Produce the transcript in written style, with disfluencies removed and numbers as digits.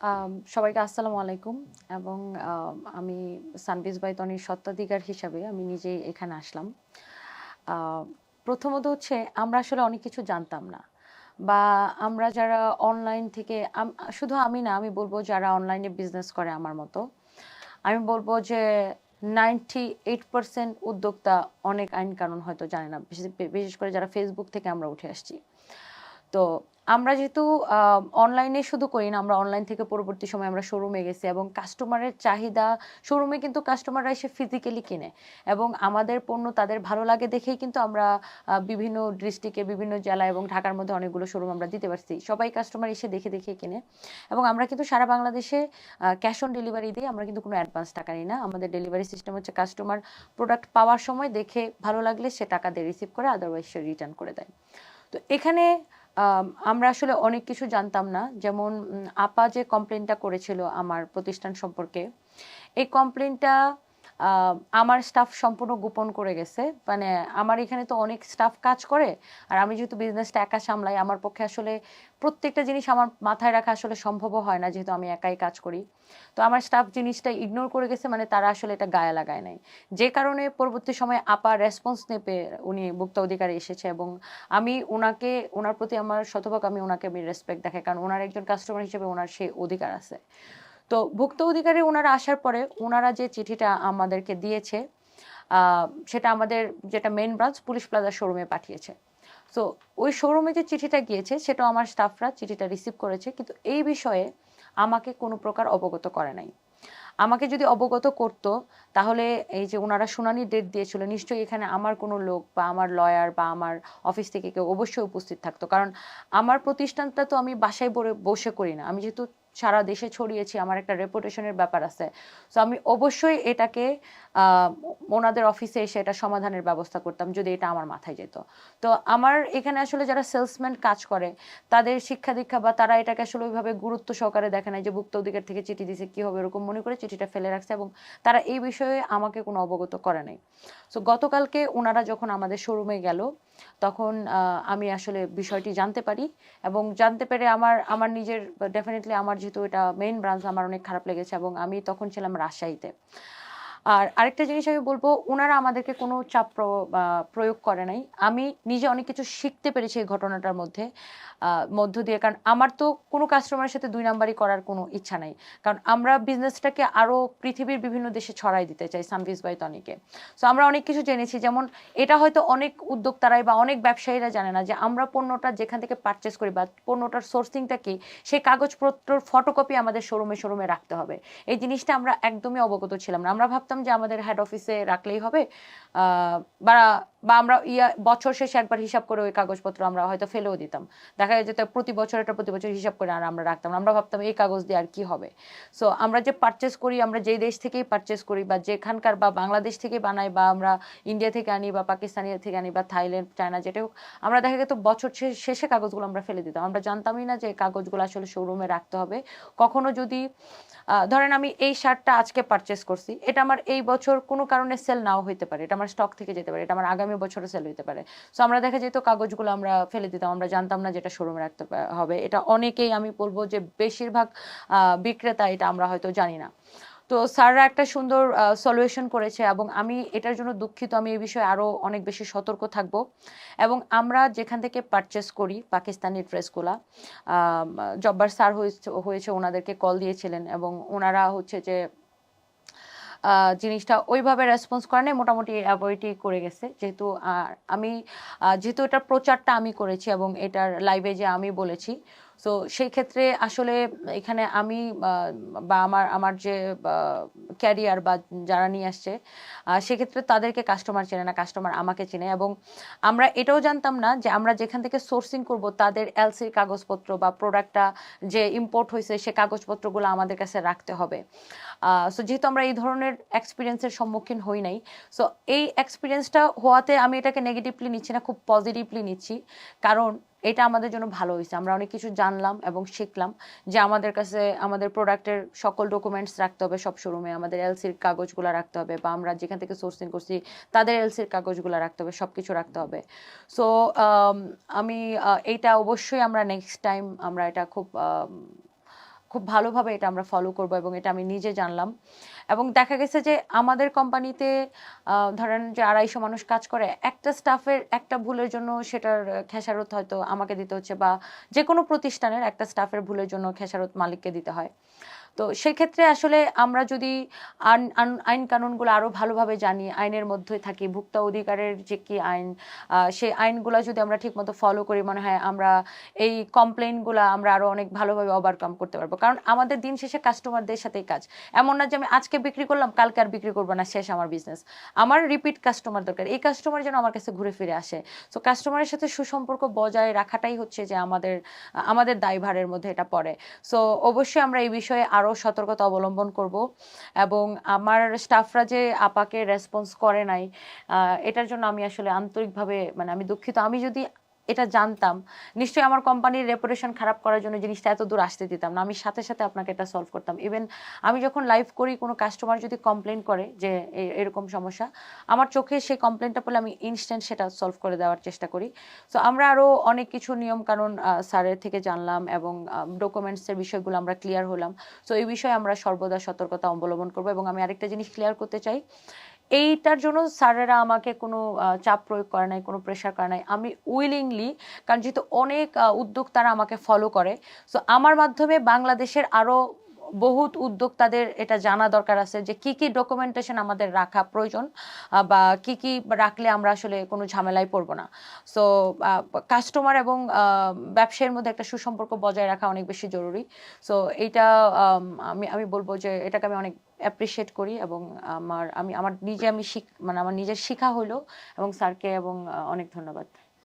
সবাইকে আসসালামু আলাইকুম এবং আমি সানভিজ বাই তনির স্বত্বাধিকার হিসাবে আমি নিজেই এখানে আসলাম। আ প্রথমত হচ্ছে আমরা আসলে অনেক কিছু জানতাম না। বা আমরা যারা অনলাইন থেকে শুধু আমি না, আমি বলব যারা অনলাইনে বিজনেস করে আমার মতো। আমি বলব যে 98% উদ্যোক্তা অনেক আইন কানুন হয়তো জানে না। বিশেষ করে যারা Facebook থেকে আমরা উঠে আসছি। তো আমরা যেহেতু আ অনলাইনে শুধু করি না, আমরা অনলাইন থেকে পরবর্তী সময়ে আমরা শোরুমে গেছি এবং কাস্টমারের চাহিদা শোরুমে কিন্তু কাস্টমাররা এসে ফিজিক্যালি কিনে এবং আমাদের পণ্য তাদের ভালো লাগে দেখেই কিন্তু আমরা বিভিন্ন ডিস্ট্রিক্টে, বিভিন্ন জেলা এবং ঢাকার মধ্যে অনেকগুলো শোরুম আমরা দিতে পারছি। সবাই কাস্টমার এসে দেখে কিনে এবং আমরা কিন্তু সারা বাংলাদেশে ক্যাশ অন ডেলিভারি দিই। আমরা কিন্তু কোনো অ্যাডভান্স টাকা নিই না। আমাদের ডেলিভারি সিস্টেম হচ্ছে কাস্টমার প্রোডাক্ট পাওয়ার সময় দেখে ভালো লাগলে সে টাকা দিয়ে রিসিভ করে, আদারওয়াইজ সে রিটার্ন করে দেয়। তো এখানে আমরা আসলে অনেক কিছু জানতাম না। যেমন আপা যে কমপ্লেইনটা করেছিল আমার প্রতিষ্ঠান সম্পর্কে, এই কমপ্লেইনটা আ আমার স্টাফ সম্পূর্ণ গোপন করে গেছে। মানে আমার এখানে তো অনেক স্টাফ কাজ করে। আর আমি যেহেতু বিজনেসটা একা সামলাই, আমার পক্ষে আসলে প্রত্যেকটা জিনিস আমার মাথায় রাখা আসলে সম্ভবও হয় না, যেহেতু আমি একাই কাজ করি। তো আমার স্টাফ জিনিসটা ইগনোর করে গেছে, মানে তারা আসলে এটা গায়ে লাগায় নাই। যে কারণে পরবর্তী সময়ে আপা রেসপন্স নেপে উনি ভোক্তা অধিকারে এসেছে এবং আমি উনার প্রতি আমার শতভাগ আমি রেসপেক্ট দেখাই। কারণ উনার একজন কাস্টমার হিসেবে উনার সেই অধিকার আছে। তো ভুক্ত অধিকারে উনারা আসার পরে উনারা যে চিঠিটা আমাদেরকে দিয়েছে, আ সেটা আমাদের যেটা মেইন ব্রাঞ্চ পুলিশ প্লাজা শোরুমে পাঠিয়েছে। সো ওই শোরুমে যে চিঠিটা গিয়েছে সেটাও আমার স্টাফরা চিঠিটা রিসিভ করেছে। কিন্তু এই বিষয়ে আমাকে কোনো প্রকার অবগত করে নাই। আমাকে যদি অবগত করত, তাহলে এই যে উনারা শুনানির ডেট দিয়েছিল, নিশ্চয়ই এখানে আমার কোনো লোক বা আমার লয়ার বা আমার অফিস থেকে কেউ অবশ্যই উপস্থিত থাকতো। কারণ আমার প্রতিষ্ঠানটা তো আমি বাসায় বসে করি না। আমি যেহেতু সারা দেশে ছড়িয়েছি, আমার একটা রেপুটেশনের ব্যাপার আছে। সো আমি অবশ্যই এটাকে আ ওনাদের অফিসে এসে এটা সমাধানের ব্যবস্থা করতাম যদি এটা আমার মাথায় যেত। তো আমার এখানে আসলে যারা সেলসম্যান কাজ করে, তাদের শিক্ষা-দীক্ষা বা তারা এটাকে আসলে ওইভাবে গুরুত্ব সহকারে দেখে নাই যে ভুক্ত অধিকার থেকে চিঠি দিছে কি হবে, এরকম মনে করে চিঠিটা ফেলে রাখছে এবং তারা এই বিষয়ে আমাকে কোনো অবগত করে নাই। সো গতকালকে উনারা যখন আমাদের শোরুমে গেল, তখন আমি আসলে বিষয়টি জানতে পারি এবং জানতে পেরে আমার নিজের ডেফিনিটলি আমার যেহেতু এটা মেইন ব্রাঞ্চ, আমার অনেক খারাপ লেগেছে এবং আমি তখন ছিলাম রাজশাহীতে। আর আরেকটা জিনিস আমি বলব, উনারা আমাদেরকে কোনো চাপ প্রয়োগ করে নাই। আমি নিজে অনেক কিছু শিখতে পেরেছি এই ঘটনাটার আ মধ্য দিয়ে। কারণ আমার তো কোনো কাস্টমারের সাথে ২ নাম্বারি করার কোনো ইচ্ছা নাই। কারণ আমরা বিজনেসটাকে আরো পৃথিবীর বিভিন্ন দেশে ছড়াই দিতে চাই সানভিজ বাই তনিকে। সো আমরা অনেক কিছু জেনেছি। যেমন এটা হয়তো অনেক উদ্যোক্তারাই বা অনেক ব্যবসায়ীরা জানে না যে আমরা পণ্যটা যেখান থেকে পারচেজ করি বা পণ্যটার সোর্সিংটা কি, সেই কাগজপত্রর ফটোকপি আমাদের শোরুমে রাখতে হবে। এই জিনিসটা আমরা একদমই অবগত ছিলাম না। আমরা ভাবতাম যে আমাদের হেড অফিসে রাখলেই হবে। আ বা বা আমরা বছর শেষে একবার হিসাব করে ওই কাগজপত্র আমরা হয়তো ফেলেও দিতাম। দেখা যেত প্রতি বছর হিসাব করে আর আমরা রাখতাম না। আমরা ভাবতাম এই কাগজ দিয়ে আর কি হবে? সো আমরা যে পারচেজ করি, আমরা যেই দেশ থেকেই পারচেজ করি বা যেখানকার বা বাংলাদেশ থেকে বানাই বা আমরা ইন্ডিয়া থেকে আনি বা পাকিস্তানি থেকে আনি বা থাইল্যান্ড, চায়না যেটাই হোক, আমরা দেখা যেত বছর শেষে কাগজগুলো আমরা ফেলে দিতাম। আমরা জানতামই না যে এই কাগজগুলো আসলে শোরুমে রাখতে হবে। কখনো যদি ধরেন আমি এই শার্টটা আজকে পারচেজ করছি। এটা আমার এই বছর কোনো কারণে সেল নাও হইতে পারে। এটা আমার স্টক থেকে যেতে পারে। এটা আমার আগামী বছরও সেল হইতে পারে। সো আমরা দেখা যেত কাগজগুলো আমরা ফেলে দিতাম। আমরা জানতাম না যে এটা শোরুমে রাখতে হবে। এটা অনেকেই, আমি বলব যে বেশিরভাগ বিক্রেতা এটা আমরা হয়তো জানি না। তো স্যাররা একটা সুন্দর সলিউশন করেছে এবং আমি এটার জন্য দুঃখিত। আমি এই বিষয়ে আরো অনেক বেশি সতর্ক থাকব এবং আমরা যেখান থেকে পারচেজ করি পাকিস্তানি ড্রেসগুলা, জব্বার স্যার হয়েছে ওনাদেরকে কল দিয়েছিলেন এবং ওনারা হচ্ছে যে জিনিসটা ওইভাবে রেসপন্স করে নাই, মোটামুটি এভয়েডই করে গেছে। যেহেতু আমি যেহেতু এটার প্রচারটা আমি করেছি এবং এটার লাইভে যে আমি বলেছি, সো সেই ক্ষেত্রে আসলে এখানে আমি বা আমার যে ক্যারিয়ার বা যারা নিয়ে আসছে, সেক্ষেত্রে তাদেরকে কাস্টমার চেনে না, কাস্টমার আমাকে চেনে এবং আমরা এটাও জানতাম না যে আমরা যেখান থেকে সোর্সিং করব তাদের এলসির কাগজপত্র বা প্রোডাক্টটা যে ইম্পোর্ট হয়েছে সে কাগজপত্রগুলো আমাদের কাছে রাখতে হবে। সো যেহেতু আমরা এই ধরনের এক্সপিরিয়েন্সের সম্মুখীন হই নাই, সো এই এক্সপিরিয়েন্সটা হওয়াতে আমি এটাকে নেগেটিভলি নিচ্ছি না, খুব পজিটিভলি নিচ্ছি। কারণ এটা আমাদের জন্য ভালো হয়েছে। আমরা অনেক কিছু জানলাম এবং শিখলাম যে আমাদের কাছে আমাদের প্রোডাক্টের সকল ডকুমেন্টস রাখতে হবে সব শোরুমে, আমাদের এলসির কাগজগুলো রাখতে হবে বা আমরা যেখান থেকে সোর্সিং করছি তাদের এলসির কাগজগুলো রাখতে হবে, সবকিছু রাখতে হবে। সো আমি এইটা অবশ্যই আমরা নেক্সট টাইম আমরা এটা খুব খুব ভালোভাবে এটা আমরা ফলো করব এবং এটা আমি নিজে জানলাম। এবং দেখা গেছে যে আমাদের কোম্পানিতে ধরেন যে ২৫০ মানুষ কাজ করে, একটা স্টাফের একটা ভুলের জন্য সেটার খেসারত হয়তো আমাকে দিতে হচ্ছে, বা যেকোনো প্রতিষ্ঠানের একটা স্টাফের ভুলের জন্য খেসারত মালিককে দিতে হয়। তো সেক্ষেত্রে আসলে আমরা যদি আইন কানুনগুলো আরো ভালোভাবে জানি, আইনের মধ্যে থাকি, ভোক্তা অধিকারের যে কি আইন, সেই আইনগুলো যদি আমরা ঠিকমতো ফলো করি, মনে হয় আমরা এই কমপ্লেইনগুলো আমরা আরো অনেক ভালোভাবে ওভারকাম করতে পারবো। কারণ আমাদের দিন শেষে কাস্টমারদের সাথেই কাজ। এমন না যে আমি আজকে বিক্রি করলাম, কালকে আর বিক্রি করবো না, শেষ আমার বিজনেস। আমার রিপিট কাস্টমার দরকার, এই কাস্টমার যেন আমার কাছে ঘুরে ফিরে আসে। তো কাস্টমারের সাথে সুসম্পর্ক বজায় রাখাটাই হচ্ছে যে আমাদের আমাদের দায়ভারের মধ্যে এটা পড়ে। সো অবশ্যই আমরা এই বিষয়ে আরো সতর্কতা অবলম্বন করব। এবং আমার স্টাফরা যে আপাকে রেসপন্স করে নাই, এটার জন্য আমি আসলে আন্তরিকভাবে মানে আমি দুঃখিত। আমি যদি এটা জানতাম, নিশ্চয়ই আমার কোম্পানির রেপুটেশন খারাপ করার জন্য জিনিসটা এত দূর আসতে দিতাম না, আমি সাথে সাথে আপনাকে এটা সলভ করতাম। ইভেন আমি যখন লাইভ করি, কোনো কাস্টমার যদি কমপ্লেন করে যে এরকম সমস্যা, আমার চোখে সেই কমপ্লেনটা পেলে আমি ইনস্ট্যান্ট সেটা সলভ করে দেওয়ার চেষ্টা করি। তো আমরা আরো অনেক কিছু নিয়ম কানুন স্যারের থেকে জানলাম, এবং ডকুমেন্টসের বিষয়গুলো আমরা ক্লিয়ার হলাম। তো এই বিষয়ে আমরা সর্বদা সতর্কতা অবলম্বন করবো। এবং আমি আরেকটা জিনিস ক্লিয়ার করতে চাই, এইটার জন্য স্যারেরা আমাকে কোনো চাপ প্রয়োগ করে নাই, কোনো প্রেশার করে নাই, আমি উইলিংলি, কারণ যেহেতু অনেক উদ্যোক্তারা আমাকে ফলো করে, সো আমার মাধ্যমে বাংলাদেশের আরো বহুত উদ্যোক্তাদের এটা জানা দরকার আছে যে কি কি ডকুমেন্টেশন আমাদের রাখা প্রয়োজন, বা কি কি রাখলে আমরা আসলে কোনো ঝামেলায় পড়বো না। সো কাস্টমার এবং ব্যবসায়ের মধ্যে একটা সুসম্পর্ক বজায় রাখা অনেক বেশি জরুরি। সো এইটা আমি আমি বলবো যে এটাকে আমি অনেক অ্যাপ্রিসিয়েট করি। এবং আমার নিজে আমি মানে আমার নিজের শিখা হলো, এবং স্যারকে এবং অনেক ধন্যবাদ।